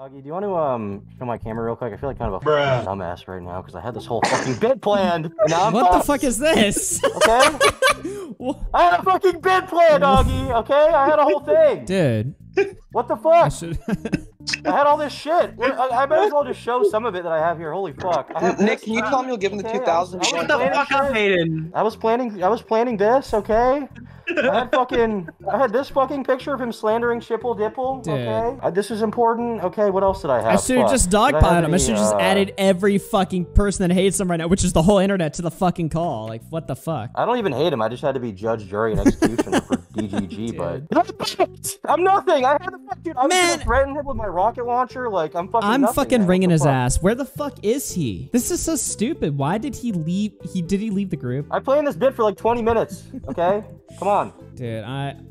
Augie, do you want to show my camera real quick? I feel like kind of a fucking dumbass right now because I had this whole fucking bit planned. And now I'm what the fuck is this? Okay? I had a fucking bit planned, Augie, okay? I had a whole thing. Dude. What the fuck? I had all this shit. I might as well just show some of it that I have here. Holy fuck. Nick, can you tell me you'll give him the 2,000? Shut the fuck up, Aiden. I was planning this, okay? I had this fucking picture of him slandering Chipple Dipple, okay? This is important. Okay, what else did I have? I should have just dogpiled him. I should have just added every fucking person that hates him right now, which is the whole internet, to the fucking call. Like, what the fuck? I don't even hate him. I just had to be judge, jury, and executioner for DGG, but... I'm nothing! I had the fuck, dude. I was gonna threaten him with my rocket launcher. Like, I'm fucking ringing his ass. Where the fuck is he? This is so stupid. Why did he leave? Did he leave the group? I played in this bit for like 20 minutes, okay? Come on. Dude,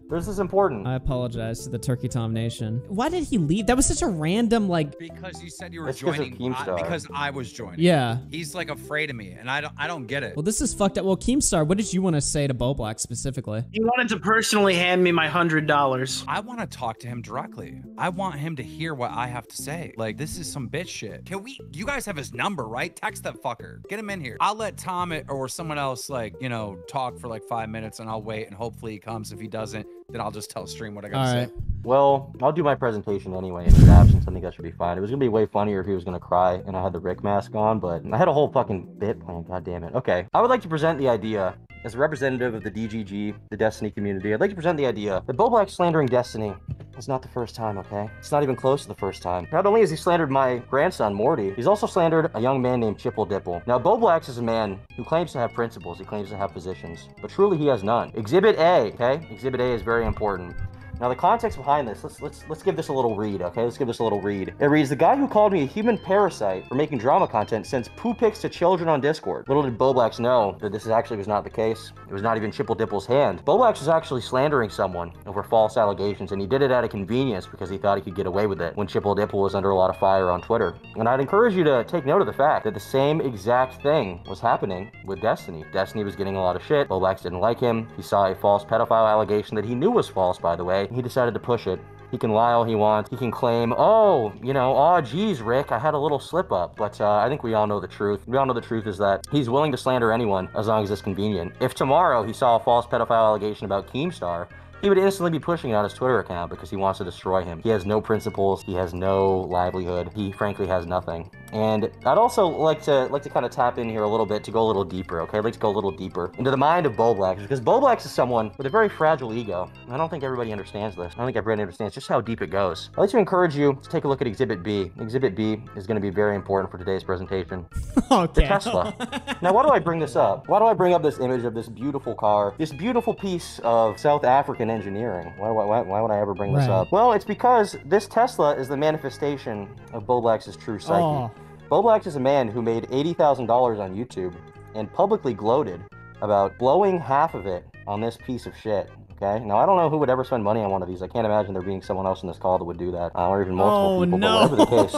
this is important. I apologize to the Turkey Tom Nation. Why did he leave? That was such a random, like... Because you said you were joining, because I was joining. Yeah. He's, like, afraid of me, and I don't get it. Well, this is fucked up. Well, Keemstar, what did you want to say to Bowblax specifically? He wanted to personally hand me my $100. I want to talk to him directly. I want him to hear what I have to say. Like, this is some bitch shit. You guys have his number, right? Text that fucker. Get him in here. I'll let Tom or someone else, like, you know, talk for, like, 5 minutes, and I'll wait, and hopefully he comes. If he doesn't, then I'll just tell stream what I gotta say. Well, I'll do my presentation anyway in his absence. I think that should be fine. It was gonna be way funnier if he was gonna cry and I had the Rick mask on, but I had a whole fucking bit planned. God damn it. Okay. I would like to present the idea as a representative of the DGG, the Destiny community. I'd like to present the idea that Bowblax slandering Destiny is not the first time, okay? It's not even close to the first time. Not only has he slandered my grandson, Morty, he's also slandered a young man named Chipple Dipple. Now, Bowblax is a man who claims to have principles. He claims to have positions, but truly he has none. Exhibit A, okay? Exhibit A is very important. Now, the context behind this, let's give this a little read, okay? Let's give this a little read. It reads, the guy who called me a human parasite for making drama content sends poo pics to children on Discord. Little did Bowblax know that this actually was not the case. It was not even Chipple Dipple's hand. Bowblax was actually slandering someone over false allegations, and he did it out of convenience because he thought he could get away with it when Chipple Dipple was under a lot of fire on Twitter. And I'd encourage you to take note of the fact that the same exact thing was happening with Destiny. Destiny was getting a lot of shit. Bowblax didn't like him. He saw a false pedophile allegation that he knew was false, by the way. He decided to push it. He can lie all he wants. He can claim, oh, you know, oh, geez, Rick, I had a little slip up. But I think we all know the truth. We all know the truth is that he's willing to slander anyone as long as it's convenient. If tomorrow he saw a false pedophile allegation about Keemstar, he would instantly be pushing it on his Twitter account because he wants to destroy him. He has no principles. He has no livelihood. He frankly has nothing. And I'd also like to kind of tap in here a little bit to go a little deeper, okay? I'd like to go a little deeper into the mind of Bowblax, because Bowblax is someone with a very fragile ego. And I don't think everybody understands this. I don't think everybody understands just how deep it goes. I'd like to encourage you to take a look at Exhibit B. Exhibit B is going to be very important for today's presentation. Okay. The Tesla. Now, why do I bring this up? Why do I bring up this image of this beautiful car, this beautiful piece of South African engineering? Why would I ever bring this up? Well, it's because this Tesla is the manifestation of Bowblax's true psyche. Bowblax is a man who made $80,000 on YouTube and publicly gloated about blowing half of it on this piece of shit. Okay, now I don't know who would ever spend money on one of these. I can't imagine there being someone else in this call that would do that, or even multiple people. But whatever the case.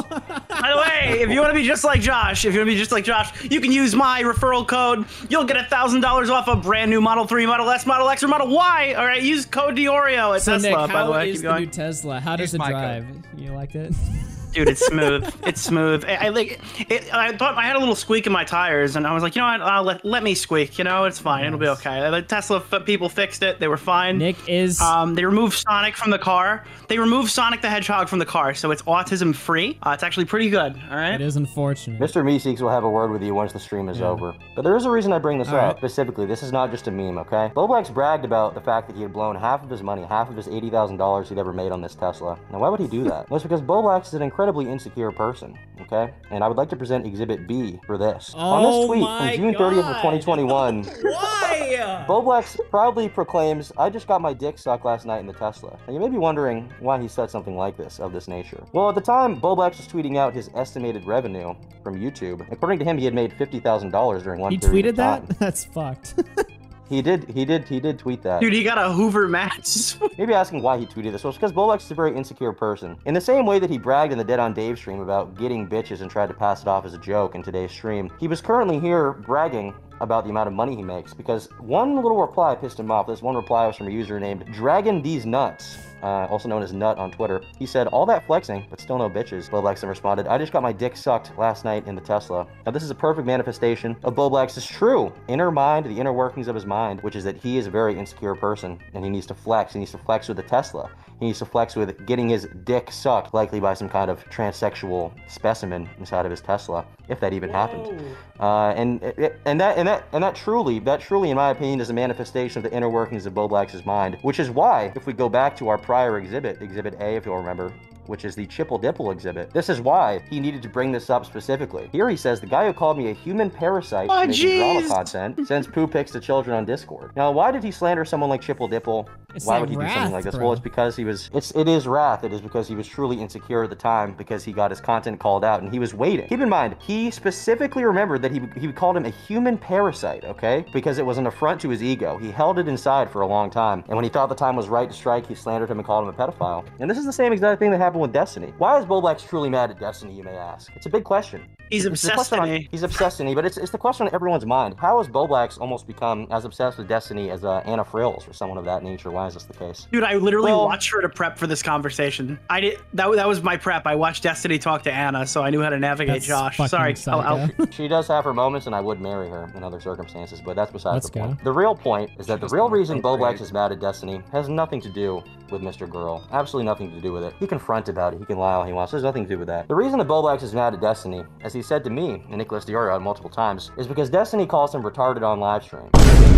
By the way, if you want to be just like Josh, you can use my referral code. You'll get $1,000 off a brand new Model 3, Model S, Model X, or Model Y. All right, use code DeOrio at Tesla. Nick, by the way, is the new Tesla? How does it drive? You liked it? Dude, it's smooth. It's smooth. I thought I had a little squeak in my tires, and I was like, you know what? Let me squeak. You know, it's fine. It'll be okay. The Tesla people fixed it. They were fine. Nick is. They removed Sonic from the car. They removed Sonic the Hedgehog from the car, so it's autism free. It's actually pretty good. All right. It is unfortunate. Mr. Meeseeks will have a word with you once the stream is over. But there is a reason I bring this up specifically. This is not just a meme, okay? Bowblax bragged about the fact that he had blown half of his money, half of his $80,000 he'd ever made on this Tesla. Now, why would he do that? Well, it's because Bowblax is an incredibly insecure person, okay? And I would like to present Exhibit B for this. On this tweet from June 30th of 2021, why? Bowblax proudly proclaims, I just got my dick sucked last night in the Tesla. And you may be wondering why he said something like this, of this nature. Well, at the time, Bowblax was tweeting out his estimated revenue from YouTube. According to him, he had made $50,000 during one period of time. He tweeted that? That's fucked. He did tweet that. Dude, he got a Hoover match. Maybe asking why he tweeted this. Well, it's because Bowblax is a very insecure person. In the same way that he bragged in the Dead on Dave stream about getting bitches and tried to pass it off as a joke in today's stream, he was currently here bragging about the amount of money he makes, because one little reply pissed him off. This one reply was from a user named Dragon These Nuts. also known as Nut on Twitter. He said, all that flexing, but still no bitches. Bowblax then responded, I just got my dick sucked last night in the Tesla. Now this is a perfect manifestation of Bowblax's true inner mind, the inner workings of his mind, which is that he is a very insecure person and he needs to flex. He needs to flex with the Tesla. He needs to flex with getting his dick sucked, likely by some kind of transsexual specimen inside of his Tesla, if that even happened. And that truly, in my opinion, is a manifestation of the inner workings of Bowblax's mind, which is why, if we go back to our prior exhibit, Exhibit A, if you'll remember, which is the Chipple Dipple exhibit. This is why he needed to bring this up specifically. Here he says, the guy who called me a human parasite making drama content sends poo pics to children on Discord. Now, why did he slander someone like Chipple Dipple? Why would he do something like this? Bro. Well, it's because he was, it is wrath. It is because he was truly insecure at the time because he got his content called out and he was waiting. Keep in mind, he specifically remembered that he called him a human parasite, okay? Because it was an affront to his ego. He held it inside for a long time. And when he thought the time was right to strike, he slandered him and called him a pedophile. And this is the same exact thing that happened with Destiny. Why is Bowblax truly mad at Destiny, you may ask? It's a big question. He's obsessed in me. He's obsessed in me, but it's the question on everyone's mind. How has Bowblax almost become as obsessed with Destiny as Anna Frills or someone of that nature? Why is this the case? Dude, I literally watched her to prep for this conversation. That was my prep. I watched Destiny talk to Anna, so I knew how to navigate Josh. Sorry. She does have her moments, and I would marry her in other circumstances, but that's besides the point. The real point is that the real reason Bowblax is mad at Destiny has nothing to do with Mr. Girl. Absolutely nothing to do with it. He can front about it. He can lie all he wants. There's nothing to do with that. The reason that Bowblax is mad at Destiny, as he said to me and Nicholas DeOrio multiple times, is because Destiny calls him retarded on livestream.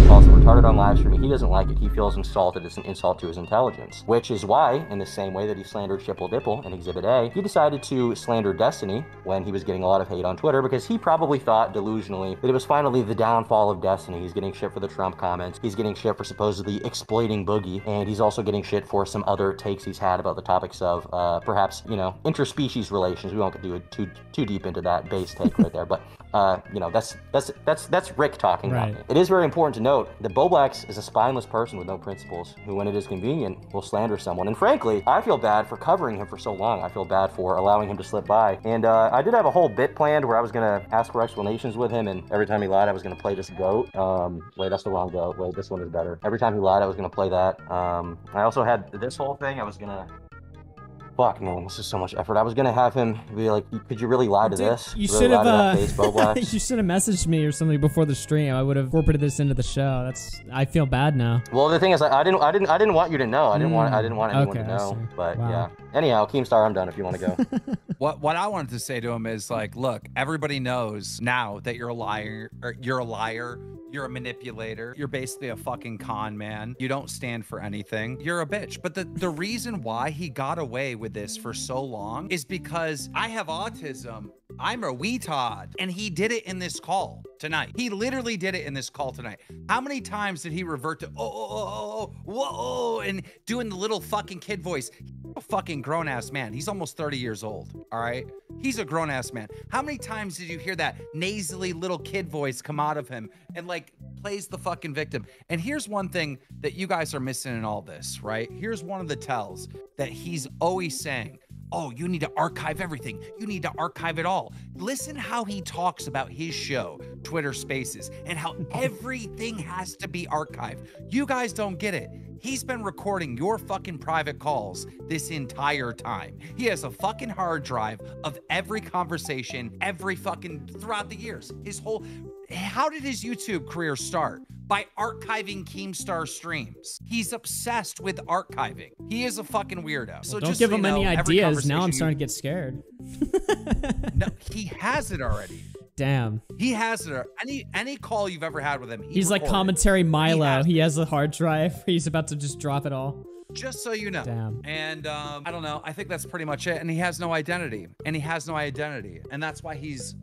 He calls him retarded on livestream. He doesn't like it. He feels insulted. It's an insult to his intelligence. Which is why, in the same way that he slandered Chipple Dipple in Exhibit A, he decided to slander Destiny when he was getting a lot of hate on Twitter because he probably thought delusionally that it was finally the downfall of Destiny. He's getting shit for the Trump comments. He's getting shit for supposedly exploiting Boogie. And he's also getting shit for some other takes he's had about the topics of perhaps, you know, interspecies relations. We won't do it too deep into that base take right there, but you know, that's Rick talking about me. It is very important to note that Bowblax is a spineless person with no principles who, when it is convenient, will slander someone. And frankly, I feel bad for covering him for so long. I feel bad for allowing him to slip by. And I did have a whole bit planned where I was gonna ask for explanations with him, and every time he lied, I was gonna play this goat. Wait, that's the wrong goat. Wait, this one is better. Every time he lied, I was gonna play that. I also had this whole thing. I was gonna... Fuck, man, this is so much effort. I was gonna have him be like, could you really lie to this? You should have you should have messaged me or something before the stream. I would have incorporated this into the show. I feel bad now. Well, the thing is, I didn't want you to know. I didn't want anyone to know. But yeah. Anyhow, Keemstar, I'm done if you want to go. What I wanted to say to him is like, look, everybody knows now that you're a liar. You're a manipulator. You're basically a fucking con man. You don't stand for anything. You're a bitch. But the reason why he got away with this for so long is because I have autism. I'm a weetard. And he did it in this call tonight. He literally did it in this call tonight. How many times did he revert to, whoa, and doing the little fucking kid voice? He's a fucking grown-ass man. He's almost 30 years old, all right? He's a grown-ass man. How many times did you hear that nasally little kid voice come out of him and, like, plays the fucking victim? And here's one thing that you guys are missing in all this, right? Here's one of the tells that he's always saying, oh, you need to archive everything. You need to archive it all. Listen how he talks about his show, Twitter Spaces, and how everything has to be archived. You guys don't get it. He's been recording your fucking private calls this entire time. He has a fucking hard drive of every conversation, every fucking, throughout the years. How did his YouTube career start? By archiving Keemstar streams. He's obsessed with archiving. He is a fucking weirdo. So don't give him any ideas. Now I'm starting to get scared. No, he has it already. Damn. He has it. Any call you've ever had with him, he's like commentary Milo. He has a hard drive. He's about to just drop it all. Just so you know. Damn. And I don't know. I think that's pretty much it. And he has no identity. And that's why he's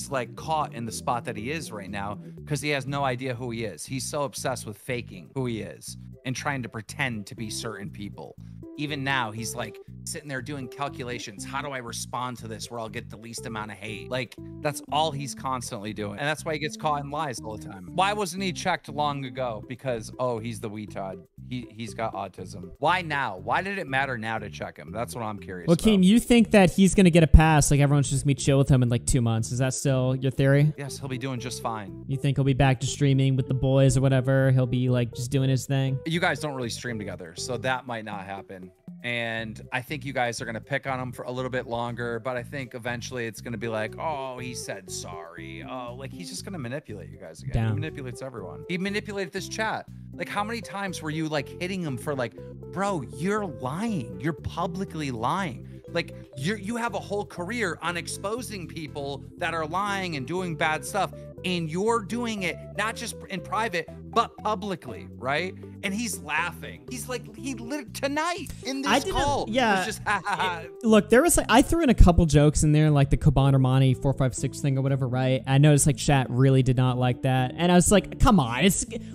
like caught in the spot that he is right now, because he has no idea who he is. He's so obsessed with faking who he is and trying to pretend to be certain people. Even now, he's like sitting there doing calculations. How do I respond to this where I'll get the least amount of hate? Like, that's all he's constantly doing. And that's why he gets caught in lies all the time. Why wasn't he checked long ago? Because, oh, he's the weetard. He's got autism. Why now? Why did it matter now to check him? That's what I'm curious about. Keem, you think that he's going to get a pass? Like, everyone's just going to be chill with him in like 2 months. Is that still your theory? Yes, he'll be doing just fine. You think he'll be back to streaming with the boys or whatever? He'll be like just doing his thing? You guys don't really stream together, so that might not happen. And I think you guys are going to pick on him for a little bit longer, but I think eventually it's going to be like, oh, he said sorry. Oh, like he's just going to manipulate you guys again. He manipulates everyone. He manipulated this chat. Like, how many times were you like hitting him for like, bro, you're lying. You're publicly lying. Like you have a whole career on exposing people that are lying and doing bad stuff, and you're doing it not just in private but publicly, right? And he's laughing. He's like, he lit tonight in this call. Yeah. It was just, look, there was like, I threw in a couple jokes in there, like the Kaban Armani 456 thing or whatever, right? I noticed like chat really did not like that. And I was like, come on,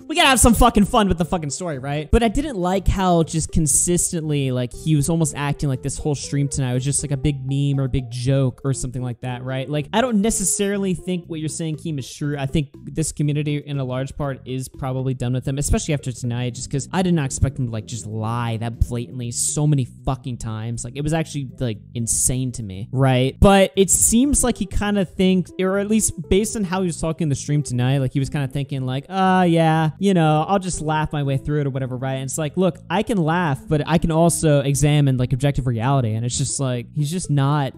we gotta have some fucking fun with the fucking story, right? But I didn't like how just consistently, like he was almost acting like this whole stream tonight was just like a big meme or a big joke or something like that, right? Like, I don't necessarily think what you're saying, Keem, is true. I think this community in a large part is probably done with him, especially after tonight, just because I did not expect him to like just lie that blatantly so many fucking times. Like, it was actually like insane to me, right? But it seems like he kind of thinks, or at least based on how he was talking in the stream tonight, like he was kind of thinking like, yeah, you know, I'll just laugh my way through it or whatever, right? And it's like, look, I can laugh, but I can also examine like objective reality. And it's just like, he's not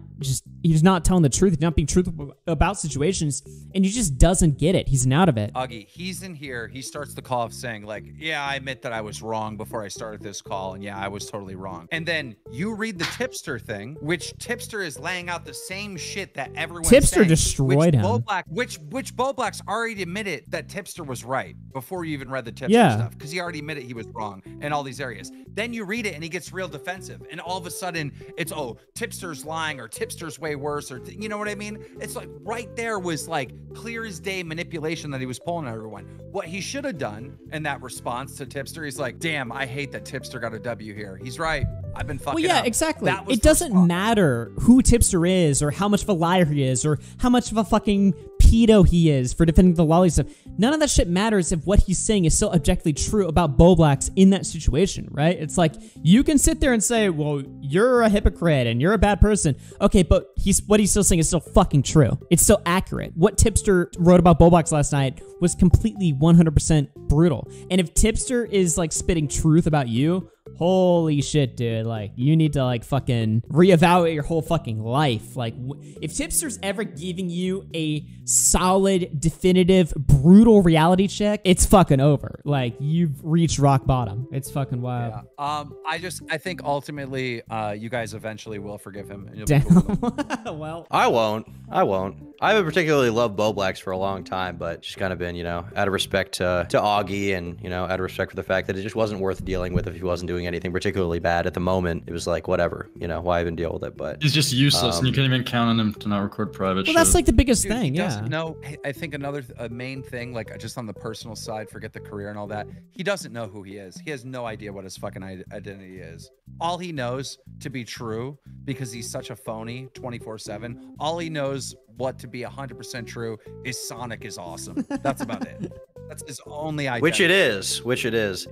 telling the truth. He's not being truthful about situations, and he just doesn't get it. He's out of it. Augie, he's in here. He starts the call off saying like, yeah, I admit that I was wrong before I started this call, and yeah, I was totally wrong. And then you read the tipster thing, which tipster is laying out the same shit that everyone tipster destroyed him. Which Bowblax already admitted that tipster was right before you even read the tipster stuff, because he already admitted he was wrong in all these areas. Then you read it and he gets real defensive, and all of a sudden it's, oh, tipster's lying, or tipster's way worse, or you know what I mean? It's like right there was like clear as day manipulation that he was pulling on everyone. What he should have done in that response to tipster, he's like, damn, I hate that tipster got a W here. He's right. I've been fucking up. Exactly. It doesn't matter who tipster is, or how much of a liar he is, or how much of a fucking pedo he is for defending the lolly stuff. None of that shit matters if what he's saying is still objectively true about Bowblax in that situation, right? It's like, you can sit there and say, well, you're a hypocrite and you're a bad person. Okay, but what he's still saying is still fucking true. It's still accurate. What tipster wrote about Bowblax last night was completely 100% brutal. And if tipster is like spitting truth about you, holy shit, dude. Like, you need to like fucking reevaluate your whole fucking life. Like, if tipster's ever giving you a solid, definitive, brutal reality check, it's fucking over. Like, you've reached rock bottom. It's fucking wild. Yeah. I think ultimately, you guys eventually will forgive him. And you'll be cool with him. Well, I won't. I haven't particularly loved Bowblax for a long time, but just kind of been, you know, out of respect to Augie, and, you know, out of respect for the fact that it just wasn't worth dealing with if he wasn't doing anything particularly bad at the moment. It was like, whatever, you know, why even deal with it? But he's just useless, and you can't even count on him to not record private shit. Well, that's like the biggest thing, he yeah. doesn't know. I think another main thing, like just on the personal side, forget the career and all that, he doesn't know who he is. He has no idea what his fucking identity is. All he knows to be true, because he's such a phony 24/7, all he knows what to be 100% true is Sonic is awesome. That's about it. That's his only idea. Which it is.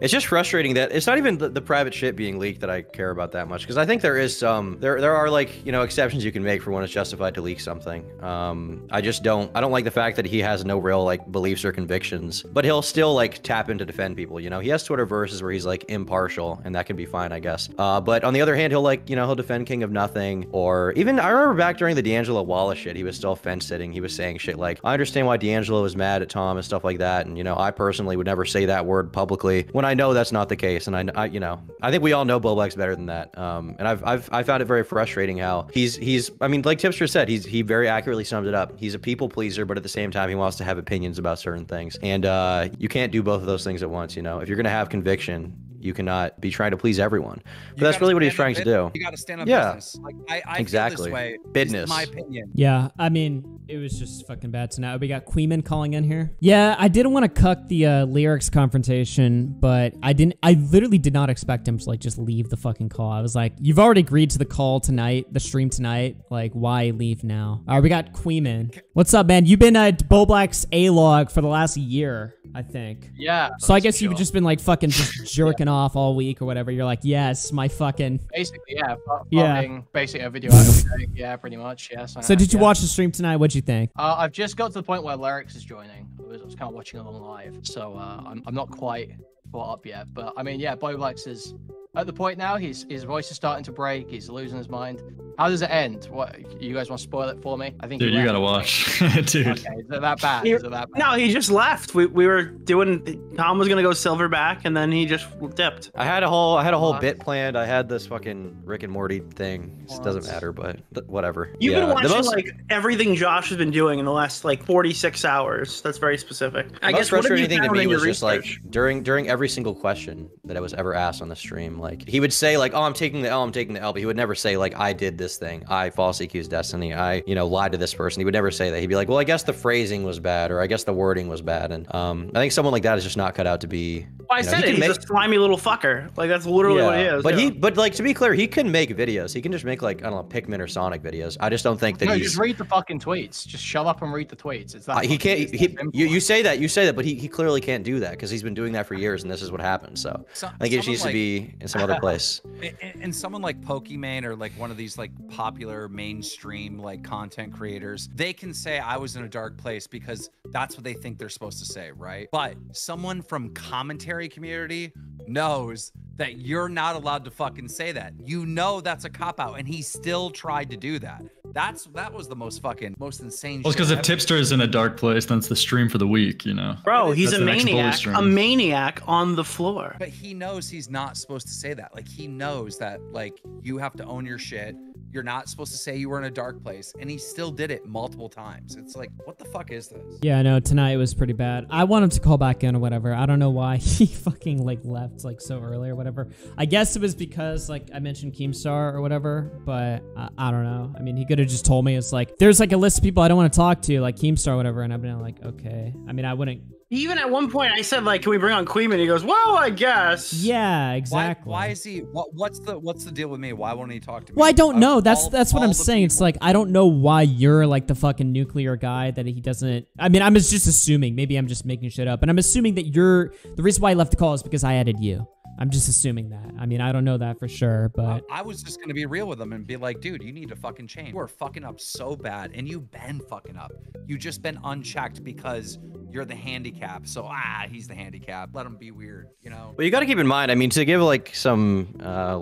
It's just frustrating that it's not even the private shit being leaked that I care about that much, because I think there is some, there are like, you know, exceptions you can make for when it's justified to leak something. I don't like the fact that he has no real like beliefs or convictions, but he'll still like tap in to defend people. You know, he has Twitter verses where he's like impartial, and that can be fine, I guess. But on the other hand, he'll like, you know, he'll defend King of Nothing, or even, I remember back during the D'Angelo Wallace shit, he was still fence sitting. He was saying shit like, I understand why D'Angelo was mad at Tom and stuff like that, and, you know, I personally would never say that word publicly, when I know that's not the case. And I you know, I think we all know Bowblax better than that. And I found it very frustrating how he's I mean, like Tipster said, he very accurately summed it up. He's a people pleaser, but at the same time, he wants to have opinions about certain things. And you can't do both of those things at once. You know, if you're gonna have conviction, you cannot be trying to please everyone. But that's really what he's trying to do. You got to stand on business. Like, I exactly. feel this way. Business. My opinion. Yeah, I mean, it was just fucking bad tonight. We got Kuihman calling in here. Yeah, I didn't want to cuck the Lerix confrontation, but I literally did not expect him to like just leave the fucking call. I was like, you've already agreed to the call tonight, the stream tonight. Like, why leave now? All right, we got Kuihman. What's up, man? You've been at Bowblax A-log for the last year, I think. Yeah. So I guess you've just been like fucking just jerking off all week or whatever. You're like, yes, my fucking. Basically, yeah. Basically a video out every day. Yeah, pretty much. Yeah. So did you watch the stream tonight? What'd you think? I've just got to the point where Lerix is joining. I was kind of watching along live, so I'm not quite caught up yet. But I mean, yeah, Bowblax is at the point now, his voice is starting to break. He's losing his mind. How does it end? What, you guys want to spoil it for me? I think. Dude, you gotta watch, dude. Okay, is it that bad? Is it that bad? No, he just left. We were doing. Tom was gonna go silverback, and then he just dipped. I had a whole bit planned. I had this fucking Rick and Morty thing. It doesn't matter, but whatever. You've been watching like everything Josh has been doing in the last like 46 hours. That's very specific. I guess the frustrating thing to me was just like during every single question that I was ever asked on the stream, like he would say like, "Oh, I'm taking the L, I'm taking the L," but he would never say like, "I did this thing, I falsely accused Destiny, I lied to this person." He would never say that. He'd be like, "Well, I guess the phrasing was bad, or I guess the wording was bad," and I think someone like that is just not cut out to be. I said it. He's a slimy little fucker. Like that's literally what he is. But like to be clear, he can make videos. He can just make like I don't know Pikmin or Sonic videos. I just don't think that just read the fucking tweets. Just shut up and read the tweets. It's that. He can't. You say that, but he clearly can't do that because he's been doing that for years, and this is what happens. So I think it needs to be in some other place. And someone like Pokimane or like one of these like popular mainstream like content creators, they can say I was in a dark place because that's what they think they're supposed to say, right? But someone from commentary community knows that you're not allowed to fucking say that. You know that's a cop-out, and he still tried to do that. That was the most insane Well, because if Tipster is in a dark place, then it's the stream for the week, you know? Bro, he's a maniac on the floor. But he knows he's not supposed to say that. Like, he knows that, like, you have to own your shit. You're not supposed to say you were in a dark place, and he still did it multiple times. It's like, what the fuck is this? Yeah, I know, tonight was pretty bad. I want him to call back in or whatever. I don't know why he fucking like left like so early or whatever. I guess it was because like I mentioned Keemstar or whatever, but I don't know. I mean, he could have just told me it's like, there's like a list of people I don't want to talk to, like Keemstar or whatever, and I've been like, okay. I mean, I wouldn't. Even at one point, I said like, "Can we bring on Kuihman?" He goes, "Well, I guess." Yeah, exactly. Why is he? What's the deal with me? Why won't he talk to me? Well, I don't know. That's what I'm saying. It's like I don't know why you're like the fucking nuclear guy that he doesn't. I mean, I'm just assuming. Maybe I'm just making shit up, and I'm assuming that the reason why he left the call is because I added you. I'm just assuming that. I mean, I don't know that for sure, but I was just gonna be real with him and be like, dude, you need to fucking change. You are fucking up so bad, and you've been fucking up. You just been unchecked because you're the handicap. So he's the handicap. Let him be weird, you know. Well, you got to keep in mind. I mean, to give like some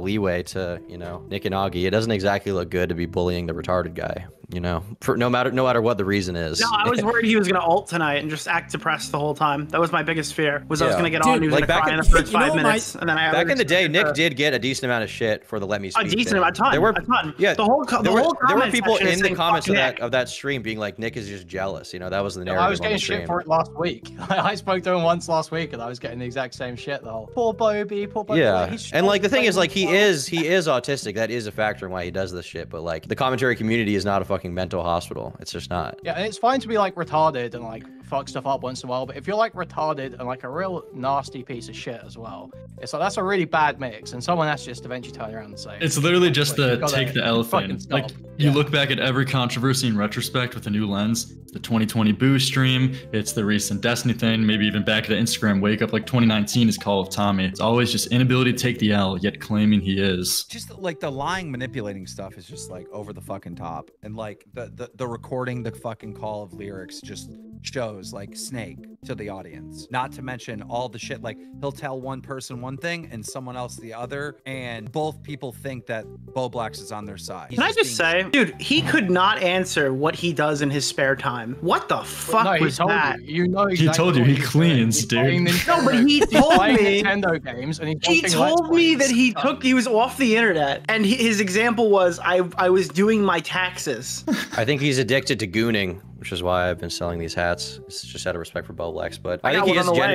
leeway to Nick and Augie, it doesn't exactly look good to be bullying the retarded guy. You know, no matter what the reason is. No, I was worried he was gonna ult tonight and just act depressed the whole time. That was my biggest fear. Was I was gonna get on and he was gonna cry in the first 5 minutes, and then back in the day, Nick did get a decent amount of shit for the let me speak. A decent amount, a ton. There were people in the comments of that stream being like, Nick is just jealous. You know, that was the narrative. I was getting shit for it last week. I spoke to him once last week, and I was getting the exact same shit. The whole poor Bobby. Yeah, and like the thing is, like he is autistic. That is a factor in why he does this shit. But like the commentary community is not a fucking mental hospital. It's just not. Yeah, and it's fine to be like retarded and like fuck stuff up once in a while, but if you're like retarded and like a real nasty piece of shit as well, it's like that's a really bad mix, and someone has to just eventually turn around and say it's literally just the take the elephant. Like you look back at every controversy in retrospect with a new lens. The 2020 Boo stream, it's the recent Destiny thing, maybe even back to the Instagram wake up like 2019 is Call of Tommy. It's always just inability to take the L, yet claiming he is. Just like the lying, manipulating stuff is just like over the fucking top, and like the recording the fucking call of Lerix just shows like Snake to the audience. Not to mention all the shit, like he'll tell one person one thing and someone else the other, and both people think that Bowblax is on their side. Can I just say, dude, he could not answer what he does in his spare time. What the fuck was that? You know exactly he told you he cleans, dude. No, but he told me Nintendo games, and he told me that he was off the internet, and his example was I was doing my taxes. I think he's addicted to gooning, which is why I've been selling these hats. It's just out of respect for Bowblax, but I think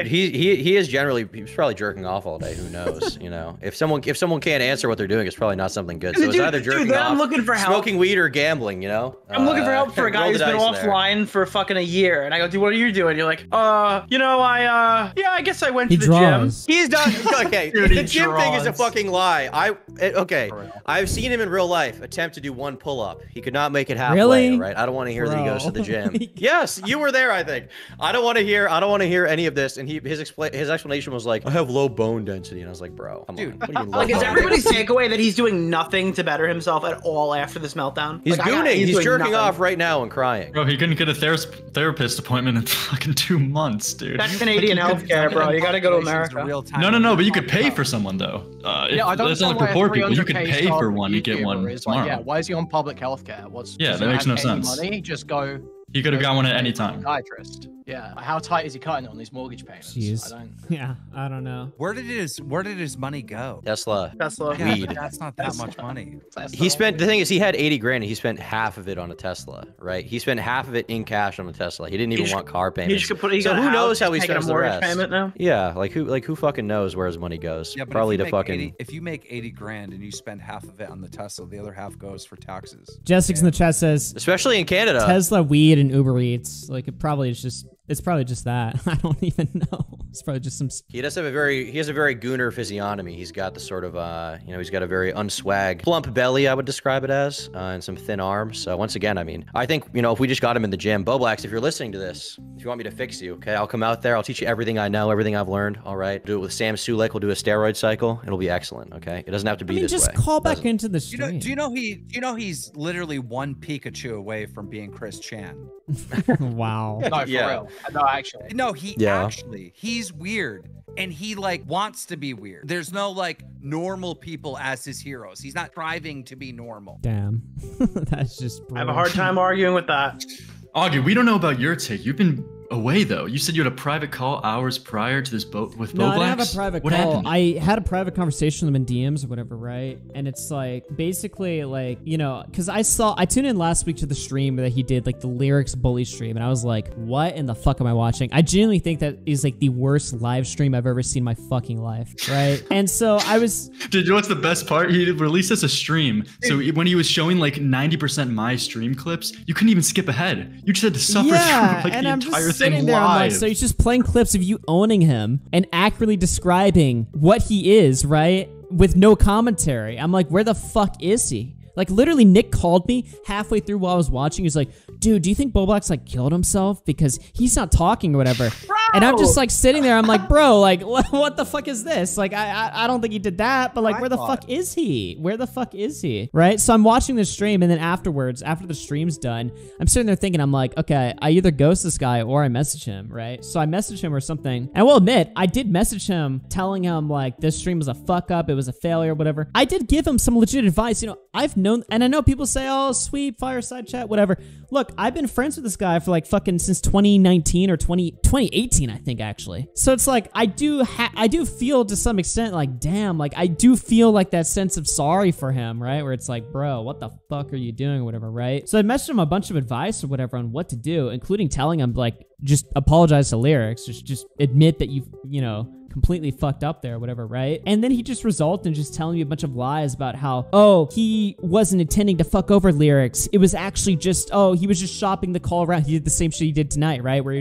he is generally he's probably jerking off all day. Who knows? You know, if someone can't answer what they're doing, it's probably not something good. So it's either jerking off, I'm looking for help, smoking weed, or gambling. You know, I'm looking for help for a guy who's been offline for fucking a year, and I go, dude, what are you doing? You're like, I guess I went to the gym. He's done. Okay, the gym thing is a fucking lie. I've seen him in real life attempt to do one pull-up. He could not make it halfway. Really? Right? I don't want to hear that he goes to the gym. jam. Yes, you were there. I think. I don't want to hear any of this. And his explanation was like, I have low bone density, and I was like, bro, come on. What do you mean, like, is everybody's takeaway that he's doing nothing to better himself at all after this meltdown? He's gooning. He's jerking off right now and crying. Bro, he couldn't get a therapist appointment in fucking 2 months, dude. That's Canadian healthcare, bro. You gotta go to America. No, but you could pay for someone though. Yeah, I don't that's only for poor people. You could pay for one, you get one tomorrow. Like, yeah, why is he on public healthcare? That makes no sense. Money? Just go. He could have got one at any time. Psychiatrist. Yeah. How tight is he cutting it on these mortgage payments? Jeez. I don't know. Where did his money go? Tesla. Yeah, weed. That's not that much money. He spent, the thing is, he had 80 grand and he spent half of it on a Tesla, right? He spent half of it in cash on a Tesla. He didn't even want car payments. So who knows how he spends the rest? Payment now? Yeah, who fucking knows where his money goes? Yeah, but probably to fucking. If you make 80 grand and you spend half of it on the Tesla, the other half goes for taxes. Jessica's in the chat says, especially in Canada, Tesla, weed, and Uber Eats. Like it's probably just that. I don't even know. It's probably just some. He has a very gooner physiognomy. He's got the sort of he's got a very unswag, plump belly, I would describe it as, and some thin arms. So once again, I mean, I think, if we just got him in the gym, Bowblax, if you're listening to this, if you want me to fix you, okay, I'll come out there, I'll teach you everything I know, everything I've learned. All right, do it with Sam Sulek. We'll do a steroid cycle. It'll be excellent. Okay, it doesn't have to be this just way. Call back into the stream. Do you know he's literally one Pikachu away from being Chris Chan? Wow. No, for real. No, actually. No, he's weird. And he wants to be weird. There's no normal people as his heroes. He's not striving to be normal. Damn. That's just brutal. I have a hard time arguing with that. Augie, we don't know about your take. You've been away though. You said you had a private call hours prior to this with Bowblax. No, I didn't have a private call. Happened? I had a private conversation with him in DMs or whatever, right? And it's basically because I tuned in last week to the stream that he did, the Lerix bully stream, and I was like, what in the fuck am I watching? I genuinely think that is the worst live stream I've ever seen in my fucking life, right? And so I was. Dude, you know what's the best part? He released as a stream, so when he was showing 90% my stream clips, you couldn't even skip ahead. You just had to suffer through and the I'm entire just thing sitting there, live. so he's just playing clips of you owning him and accurately describing what he is, right? With no commentary. I'm like, where the fuck is he? Literally, Nick called me halfway through while I was watching. He's like, dude, do you think Bowblax killed himself because he's not talking or whatever? Bro! And I'm just sitting there. I'm like, bro, what the fuck is this? I don't think he did that, but where the fuck is he? Where the fuck is he? Right? So I'm watching the stream, and then afterwards, after the stream's done, I'm sitting there thinking, I'm like, okay, I either ghost this guy or I message him, right? So I message him or something. And I will admit, I did message him telling him this stream was a fuck up, it was a failure, whatever. I did give him some legit advice. I've known, and I know people say, oh, sweet, fireside chat, whatever. Look, I've been friends with this guy for fucking since 2019 or 2018, I think, actually. So it's I do feel to some extent damn, I do feel that sense of sorry for him, right? Where it's bro, what the fuck are you doing or whatever, right? So I messaged him a bunch of advice or whatever on what to do, including telling him just apologize to Lerix, just admit that you've, completely fucked up there or whatever, right? And then he just resulted in just telling me a bunch of lies about how, oh, he wasn't intending to fuck over Lerix. It was actually just, oh, he was just shopping the call around. He did the same shit he did tonight, right? Where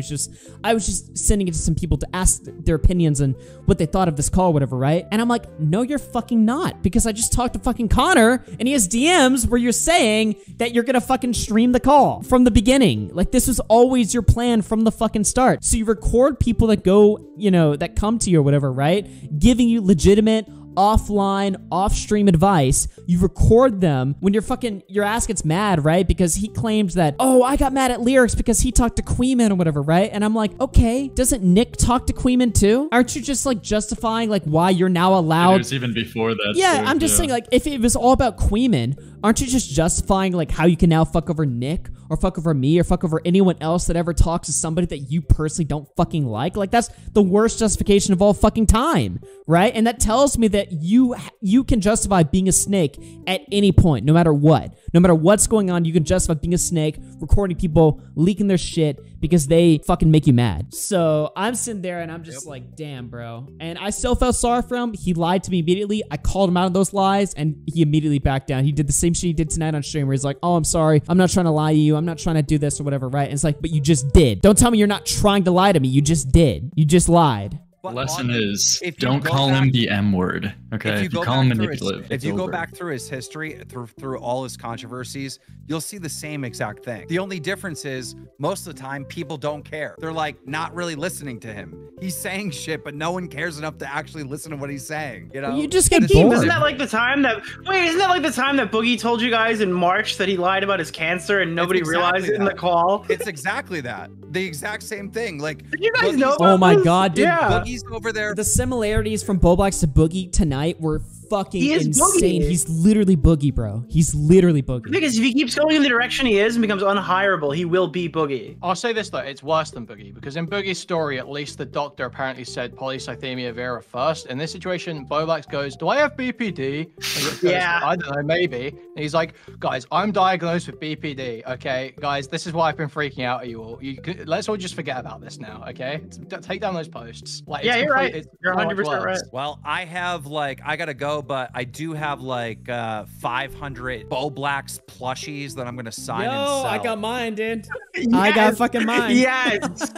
I was just sending it to some people to ask their opinions and what they thought of this call or whatever, right? And I'm like, no, you're fucking not, because I just talked to fucking Connor and he has DMs where you're saying that you're gonna fucking stream the call from the beginning. This was always your plan from the fucking start. So you record people that go, that come to you or whatever, right? Giving you legitimate offline, off-stream advice. You record them when your ass gets mad, right? Because he claims that, oh, I got mad at Lerix because he talked to Kuihman or whatever, right? And I'm like, okay, doesn't Nick talk to Kuihman too? Aren't you just justifying why you're now allowed? It was even before that. Yeah, I'm just saying if it was all about Kuihman, aren't you just justifying how you can now fuck over Nick or fuck over me or fuck over anyone else that ever talks to somebody that you personally don't fucking like? That's the worst justification of all fucking time, right? And that tells me that you can justify being a snake at any point, no matter what. No matter what's going on, you can justify being a snake, recording people, leaking their shit because they fucking make you mad. So I'm sitting there and I'm just damn, bro. And I still felt sorry for him. He lied to me immediately. I called him out on those lies and he immediately backed down. He did the same shit he did tonight on stream where he's like, oh, I'm sorry. I'm not trying to lie to you. I'm not trying to do this or whatever, right? And it's but you just did. Don't tell me you're not trying to lie to me. You just did. You just lied. Lesson is if you don't go call back- him the M word. Okay, if you call him manipulative, if you go over. back through his history, through all his controversies, you'll see the same exact thing. The only difference is most of the time people don't care. They're like not really listening to him. He's saying shit, but no one cares enough to actually listen to what he's saying. You know, You just get Isn't bored. that like the time that isn't that like the time that Boogie told you guys in March that he lied about his cancer and nobody realized it in the call? It's exactly that. The exact same thing. Like, did you guys know about Oh my this? god, dude. Yeah. Boogie's over there. The similarities from Bowblax to Boogie tonight were fucking He is insane. Boogie. He's literally Boogie, bro. He's literally Boogie. Because if he keeps going in the direction he is and becomes unhireable, he will be Boogie. I'll say this though, it's worse than Boogie, because in Boogie's story, at least the doctor apparently said polycythemia vera first. In this situation, Bowblax goes, "Do I have BPD?" And Rick goes, Yeah. I don't know, maybe. And he's like, "Guys, I'm diagnosed with BPD. Okay, guys, this is why I've been freaking out at you all. Let's all just forget about this now. Okay, take down those posts." Like, Yeah, it's you're right. it's You're so much 100% right. worse. Well, I have like, I gotta go, but I do have like 500 Bowblax plushies that I'm gonna sign and sell. I got mine, dude. Yes. I got fucking mine. Yes.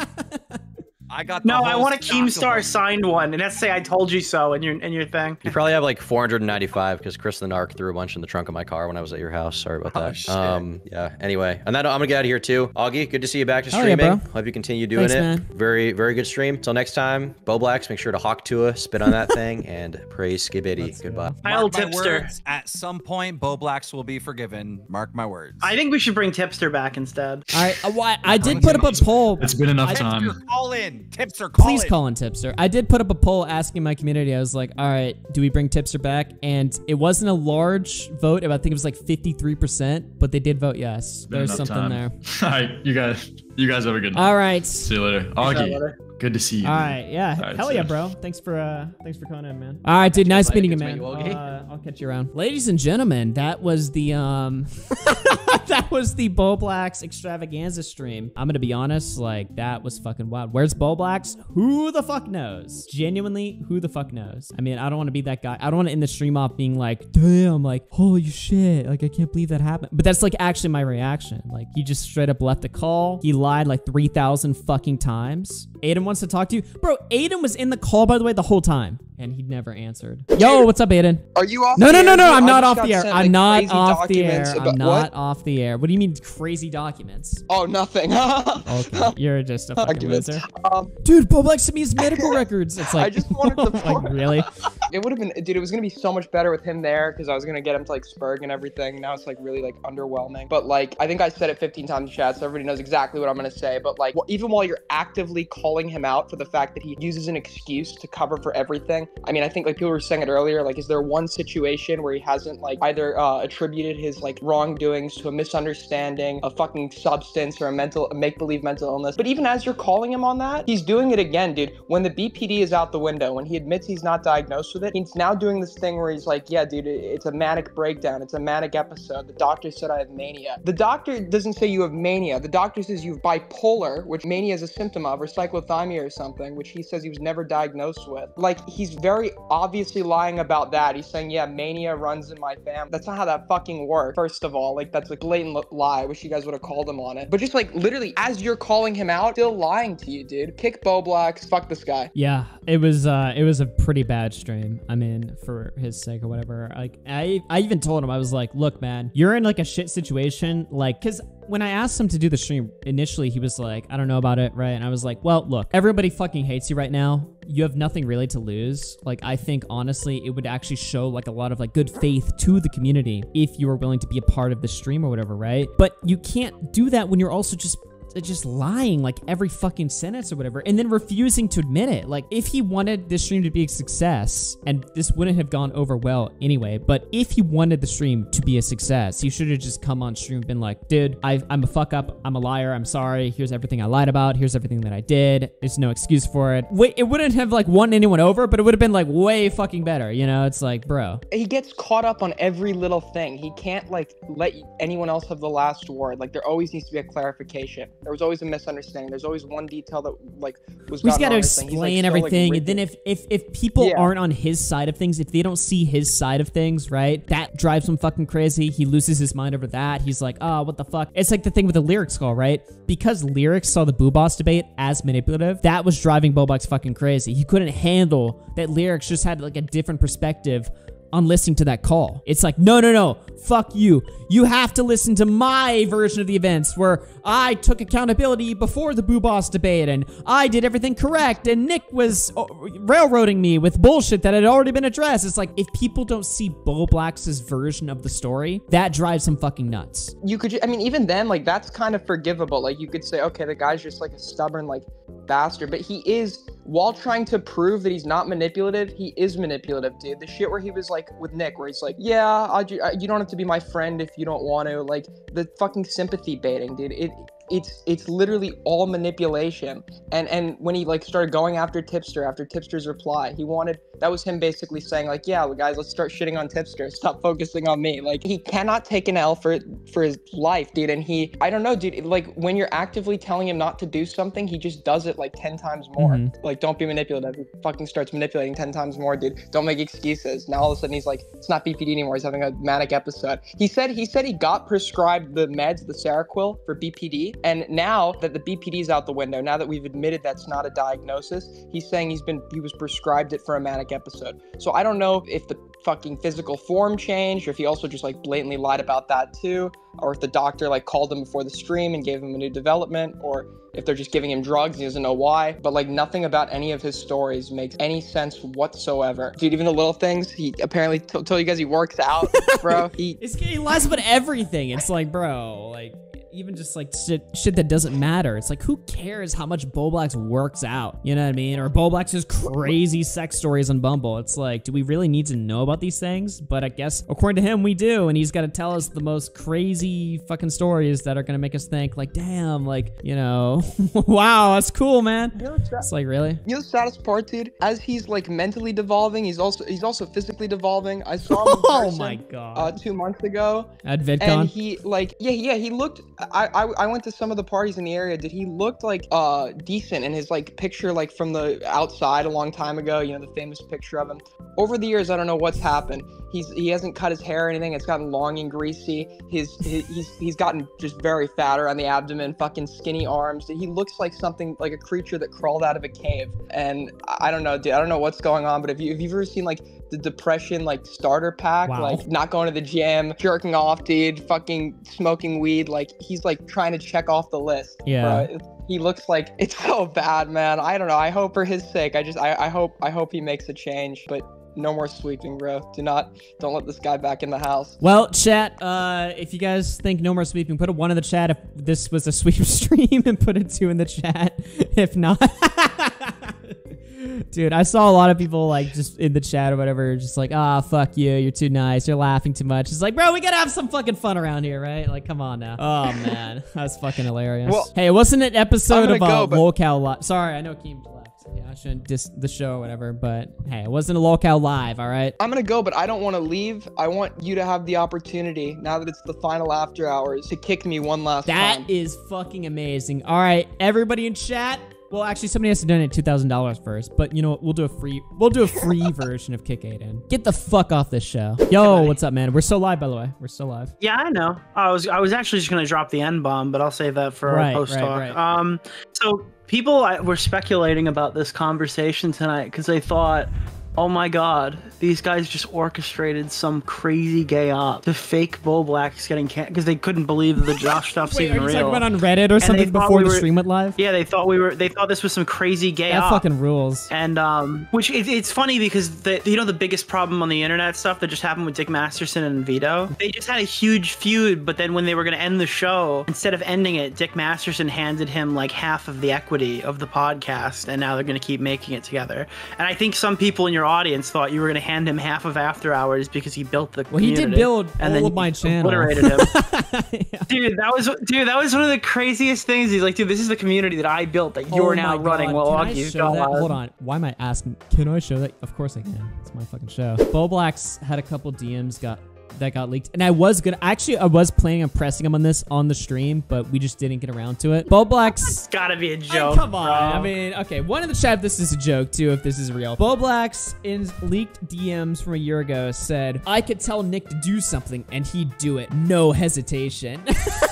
I got the No, I whole want a stock of Keemstar them. signed one, and that's say I told you so in your thing. You probably have like 495 because Chris the Narc threw a bunch in the trunk of my car when I was at your house. Sorry about that. shit. Yeah. Anyway, on that note, I'm gonna get out of here too. Augie, good to see you back to Hell yeah, streaming. bro. Hope you continue doing Thanks, it. man. Very, very good stream. Till next time, Bowblax, make sure to hawk Tua, spit on that thing, and praise Skibidi. Goodbye. Kyle Mark my Tipster. words, at some point, Bowblax will be forgiven. Mark my words. I think we should bring Tipster back instead. All right, I did put up a poll. It's been enough Tipster, time. call in. Tipster, call Please in. call in Tipster. I did put up a poll asking my community. I was like, all right, do we bring Tipster back? And it wasn't a large vote. I think it was like 53%, but they did vote yes. Been There's enough something time. there. All right, you guys have a good night. All right. See you later. Augie, good to see you. All right, yeah. All right, Hell yeah, so- bro. Thanks for coming in, man. All right, dude. Nice meeting you, Good to man. meet you, Augie. I'll catch you around. Ladies and gentlemen, that was the that was the Bowblax extravaganza stream. I'm gonna be honest, like that was fucking wild. Where's Bowblax? Who the fuck knows? Genuinely, who the fuck knows? I mean, I don't want to be that guy. I don't want to end the stream off being like, damn, like holy shit, like I can't believe that happened. But that's like actually my reaction. Like he just straight up left the call. He lied like 3,000 fucking times. Aiden wants to talk to you, bro. Aiden was in the call, by the way, the whole time, and he never answered. Yo, what's up, Aiden? Are you off? No, the no, air, no, no. dude? I'm I not just off got the air. sent, I'm like, not crazy off the air. documents I'm about- not what? off the air. What do you mean crazy documents? Oh, nothing. Okay, you're just a fucking Documents. loser. Um, Dude, Bowblax sent me his medical records. It's like, I just wanted to like, really? it would have been, dude. It was gonna be so much better with him there because I was gonna get him to like Spurg and everything. Now it's like really like underwhelming. But like, I think I said it 15 times in chat, so everybody knows exactly what I'm gonna say. But like, even while you're actively calling him out for the fact that he uses an excuse to cover for everything, I mean, I think like people were saying it earlier. Like, is there one situation where he hasn't like either attributed his like wrongdoings to a misunderstanding, a fucking substance, or a make-believe mental illness? But even as you're calling him on that, he's doing it again, dude. When the BPD is out the window, when he admits he's not diagnosed with it, he's now doing this thing where he's like, yeah, dude, it's a manic breakdown. It's a manic episode. The doctor said I have mania. The doctor doesn't say you have mania. The doctor says you have bipolar, which mania is a symptom of, or cyclothymia or something, which he says he was never diagnosed with. Like, he's very obviously lying about that. He's saying, yeah, mania runs in my family. That's not how that fucking works. First of all, like, that's a blatant lie. I wish you guys would have called him on it. But just like literally as you're calling him out, still lying to you, dude. Kick Bowblax. Fuck this guy. Yeah, it was a pretty bad stream. I mean, for his sake or whatever. Like, I even told him, I was like, look, man, you're in like a shit situation. Like, cause when I asked him to do the stream initially, he was like, I don't know about it, right? And I was like, well, look, everybody fucking hates you right now. You have nothing really to lose. Like, I think honestly, it would actually show like a lot of like good faith to the community if you were willing to be a part of the stream or whatever, right? But you can't do that when you're also just lying like every fucking sentence or whatever, and then refusing to admit it. Like, if he wanted this stream to be a success, and this wouldn't have gone over well anyway, but if he wanted the stream to be a success, he should have just come on stream and been like, dude, I'm a fuck up, I'm a liar, I'm sorry, here's everything I lied about, here's everything that I did, there's no excuse for it. Wait, it wouldn't have like won anyone over, but it would have been like way fucking better, you know? It's like, bro. He gets caught up on every little thing. He can't like let anyone else have the last word. Like, there always needs to be a clarification. There was always a misunderstanding. There's always one detail that like was. He's got to explain everything, and then if people aren't on his side of things, if they don't see his side of things, right, that drives him fucking crazy. He loses his mind over that. He's like, oh, what the fuck? It's like the thing with the Lerix call, right? Because Lerix saw the Boo Boss debate as manipulative, that was driving Bowblax fucking crazy. He couldn't handle that Lerix just had like a different perspective on listening to that call. It's like, no, fuck you. You have to listen to my version of the events where I took accountability before the Boo Boss debate and I did everything correct and Nick was railroading me with bullshit that had already been addressed. It's like, if people don't see Bowblax's version of the story, that drives him fucking nuts. You could, I mean, even then, like, that's kind of forgivable. Like, you could say, okay, the guy's just like a stubborn, like, bastard, but he is, while trying to prove that he's not manipulative, he is manipulative, dude. The shit where he was like with Nick, where he's like, yeah, you don't have to be my friend if you don't want to, like, the fucking sympathy baiting, dude. It's literally all manipulation. And when he like started going after Tipster after Tipster's reply, that was him basically saying like, yeah, guys, let's start shitting on Tipster. Stop focusing on me. Like, he cannot take an L for his life, dude. And I don't know, dude, like when you're actively telling him not to do something, he just does it like 10 times more. Like, don't be manipulative. He fucking starts manipulating 10 times more, dude. Don't make excuses. Now all of a sudden he's like, it's not BPD anymore. He's having a manic episode. He said he got prescribed the meds, the Seroquel for BPD. And now that the BPD is out the window, now that we've admitted that's not a diagnosis, he's saying he was prescribed it for a manic episode. So I don't know if the fucking physical form changed, or if he also just like blatantly lied about that too, or if the doctor like called him before the stream and gave him a new development, or if they're just giving him drugs and he doesn't know why. But like, nothing about any of his stories makes any sense whatsoever, dude. Even the little things, he apparently told you guys he works out, bro. He lies about everything. It's like, bro, like, even just like shit that doesn't matter. It's like, who cares how much Bowblax works out? You know what I mean? Or Bowblax's crazy sex stories on Bumble. It's like, do we really need to know about these things? But I guess according to him, we do. And he's got to tell us the most crazy fucking stories that are going to make us think like, damn, like, you know, wow, that's cool, man. You know, it's like, really? You know the saddest part, dude? As he's like mentally devolving, he's also physically devolving. I saw him in person, oh my God, 2 months ago at VidCon. And he like, yeah, he looked, I went to some of the parties in the area. Did he looked like decent in his like picture, like from the outside a long time ago, you know, the famous picture of him. Over the years, I don't know what's happened. He hasn't cut his hair or anything. It's gotten long and greasy. He's gotten just very fat around the abdomen, fucking skinny arms. He looks like something, like a creature that crawled out of a cave. And I don't know, dude, I don't know what's going on, but if you've ever seen like the depression like starter pack, wow, like not going to the gym, jerking off, dude, fucking smoking weed, like he's like trying to check off the list. Yeah. He looks like, it's so bad, man. I don't know. I hope for his sake. I hope he makes a change, but no more sweeping, bro. Don't let this guy back in the house. Well, chat, if you guys think no more sweeping, put a 1 in the chat if this was a sweep stream, and put a 2 in the chat if not. Dude, I saw a lot of people like just in the chat or whatever, just like, fuck you, you're too nice, you're laughing too much. It's like, bro, we gotta have some fucking fun around here, right? Like, come on now. Oh man, that's fucking hilarious. Well, hey, it wasn't an episode of Locale Live. Sorry, I know Keem left. Yeah, I shouldn't diss the show or whatever, but hey, it wasn't a Locale Live, all right? I'm gonna go, but I don't want to leave. I want you to have the opportunity, now that it's the final after hours, to kick me one last time. That is fucking amazing. All right, everybody in chat. Well, actually, somebody has to donate $2,000 first, but you know what? We'll do a free version of Kick Aiden. Get the fuck off this show. Yo, what's up, man? We're still live, by the way. We're still live. Yeah, I know. I was actually just gonna drop the N bomb, but I'll save that for our post talk. Right. So people were speculating about this conversation tonight because they thought, oh my God, these guys just orchestrated some crazy gay op to fake Bowblax getting canned because they couldn't believe that the Josh stuff's even real. Wait, are you talking about on Reddit or something before the stream went live? Yeah, they thought this was some crazy gay op. That fucking rules. And which it's funny because the biggest problem on the internet stuff that just happened with Dick Masterson and Vito, they just had a huge feud, but then when they were gonna end the show, instead of ending it, Dick Masterson handed him like half of the equity of the podcast, and now they're gonna keep making it together. And I think some people in your audience thought you were gonna hand him half of After Hours because he built the community. Well, he did build all of my channel. Obliterated him. Yeah. Dude, that was one of the craziest things. He's like, dude, this is the community that I built that you're now running. Well, Augie's gone. Hold on. Why am I asking? Can I show that? Of course I can. It's my fucking show. Bowblax had a couple DMs got that got leaked. And I was planning on pressing him on this on the stream, but we just didn't get around to it. Bowblax. It's gotta be a joke. Come on. Bro. I mean, okay. One in the chat, this is a joke too, if this is real. Bowblax in leaked DMs from a year ago said, I could tell Nick to do something and he'd do it. No hesitation.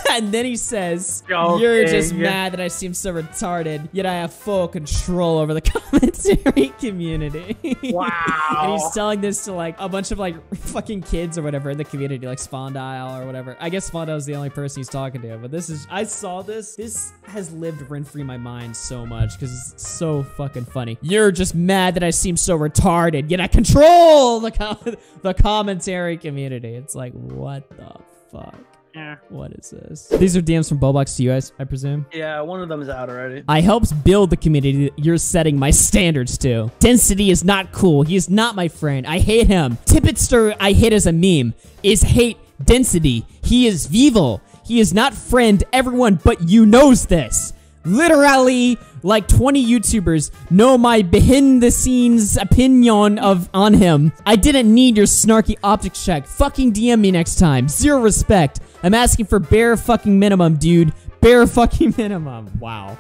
And then he says, you're just mad that I seem so retarded, yet I have full control over the commentary community. Wow. And he's telling this to like a bunch of like fucking kids or whatever in the community, like Spondyle or whatever. I guess Spondyle is the only person he's talking to, but I saw this. This has lived rent-free in my mind so much because it's so fucking funny. You're just mad that I seem so retarded, yet I control the commentary community. It's like, what the fuck? Yeah. What is this? These are DMs from Bowblax to you guys, I presume. Yeah, one of them is out already. I helped build the community that you're setting my standards to. Density is not cool. He is not my friend. I hate him. Tippetster I hate as a meme. Is hate Density. He is evil. He is not friend everyone but you knows this. Literally, like 20 YouTubers know my behind-the-scenes opinion on him. I didn't need your snarky optics check. Fucking DM me next time. Zero respect. I'm asking for bare fucking minimum, dude. Bare fucking minimum. Wow.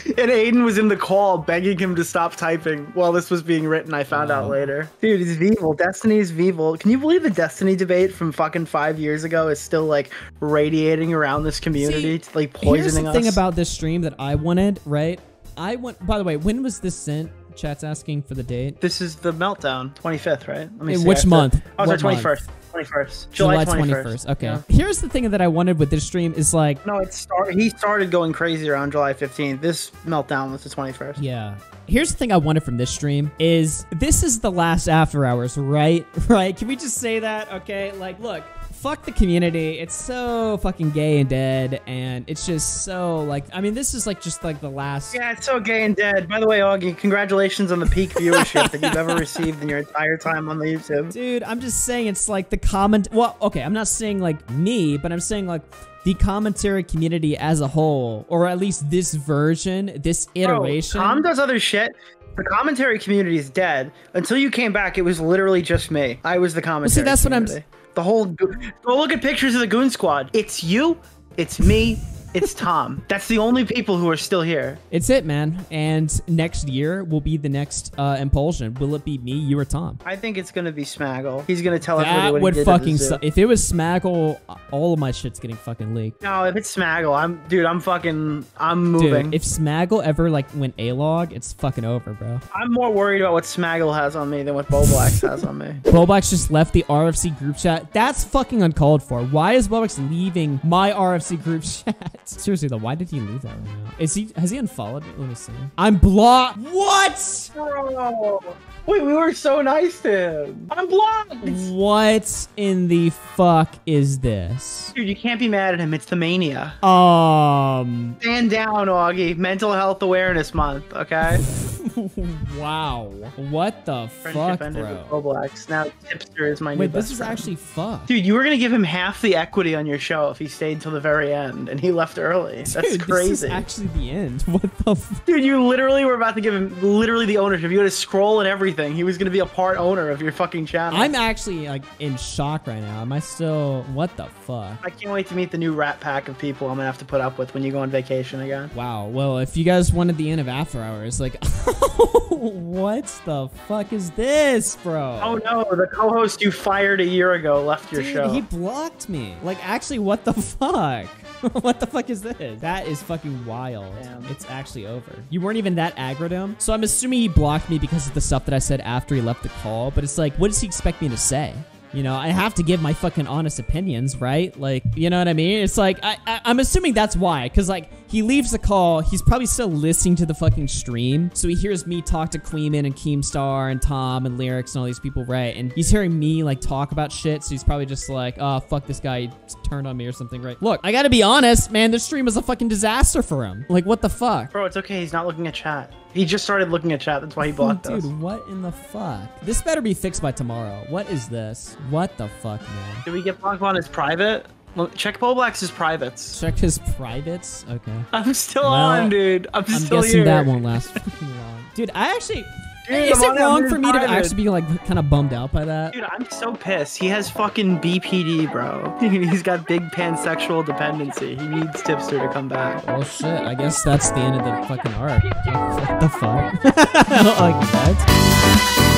And Aiden was in the call begging him to stop typing while this was being written. I found out later. Dude, he's evil. Destiny's evil. Can you believe the Destiny debate from fucking 5 years ago is still like radiating around this community, like poisoning us? Here's the thing about this stream that I wanted, right? By the way, when was this sent? Chat's asking for the date. This is the meltdown, 25th, right? Let me see. Which month? Oh, sorry, 21st. 21st. July 21st. Okay. Yeah. Here's the thing that I wanted with this stream is like... No, he started going crazy around July 15th. This meltdown was the 21st. Yeah. Here's the thing I wanted from this stream is this is the last after hours, right? Right? Can we just say that? Okay. Like, look. Fuck the community. It's so fucking gay and dead, and it's just so like. I mean, this is like just like the last. Yeah, it's so gay and dead. By the way, Augie, congratulations on the peak viewership that you've ever received in your entire time on the YouTube. Dude, I'm just saying it's like the comment. Well, okay, I'm not saying like me, but I'm saying like the commentary community as a whole, or at least this version, this iteration. Bro, Tom does other shit. The commentary community is dead. Until you came back, it was literally just me. I was the commentary. Well, see, that's community. what I'm. The whole go look at pictures of the Goon Squad. It's you, it's me, it's Tom. That's the only people who are still here. It's it, man. And next year will be the next Impulsion. Will it be me, you, or Tom? I think it's gonna be Smaggle. He's gonna tell everybody that what would he did fucking at the zoo. suck. If it was Smaggle, all of my shit's getting fucking leaked. No, if it's Smaggle, I'm moving. Dude, if Smaggle ever like went A-log, it's fucking over, bro. I'm more worried about what Smaggle has on me than what Bowblax has on me. Bowblax just left the RFC group chat. That's fucking uncalled for. Why is Bowblax leaving my RFC group chat? Seriously though, why did he leave that right now? Has he unfollowed me? Let me see. I'm blocked. What? Bro. Wait, we were so nice to him. I'm blocked. What in the fuck is this? Dude, you can't be mad at him. It's the mania. Stand down, Augie. Mental Health Awareness Month, okay? Wow. What the fuck, bro? Bowblax. Now Tipster is my new Wait, best this is friend. actually fucked. Dude, you were gonna give him half the equity on your show if he stayed till the very end, and he left early. That's Dude, crazy. This is actually the end. What the f— Dude, you literally were about to give him literally the ownership. You had to scroll and everything. He was gonna be a part owner of your fucking channel. I'm actually like in shock right now. Am I still— what the fuck? I can't wait to meet the new rat pack of people I'm gonna have to put up with when you go on vacation again. Wow. Well, if you guys wanted the end of After Hours, like, what the fuck is this, bro? Oh no, the co-host you fired a year ago left your show. He blocked me. Like, actually, what the fuck? What the fuck is this? That is fucking wild. Damn. It's actually over. You weren't even that aggroed him. So I'm assuming he blocked me because of the stuff that I said after he left the call. But it's like, what does he expect me to say? You know, I have to give my fucking honest opinions, right? Like, you know what I mean? It's like, I'm assuming that's why. Because, like, he leaves the call. He's probably still listening to the fucking stream. So he hears me talk to Kuihman and Keemstar and Tom and Lerix and all these people, right? And he's hearing me, like, talk about shit. So he's probably just like, oh, fuck this guy. He turned on me or something, right? Look, I gotta be honest, man. This stream was a fucking disaster for him. Like, what the fuck? Bro, it's okay. He's not looking at chat. He just started looking at chat. That's why he blocked us. Dude, what in the fuck? This better be fixed by tomorrow. What is this? What the fuck, man? Did we get blocked on his private? Check Bowblax's privates. Check his privates? Okay. I'm still on, dude. I'm still guessing here. that won't last fucking long. Dude, I actually... Is it wrong for me to actually be like kind of bummed out by that? Dude, I'm so pissed. He has fucking BPD, bro. He's got big pansexual dependency. He needs Tipster to come back. Oh shit, I guess that's the end of the fucking arc. What the fuck? I don't like that.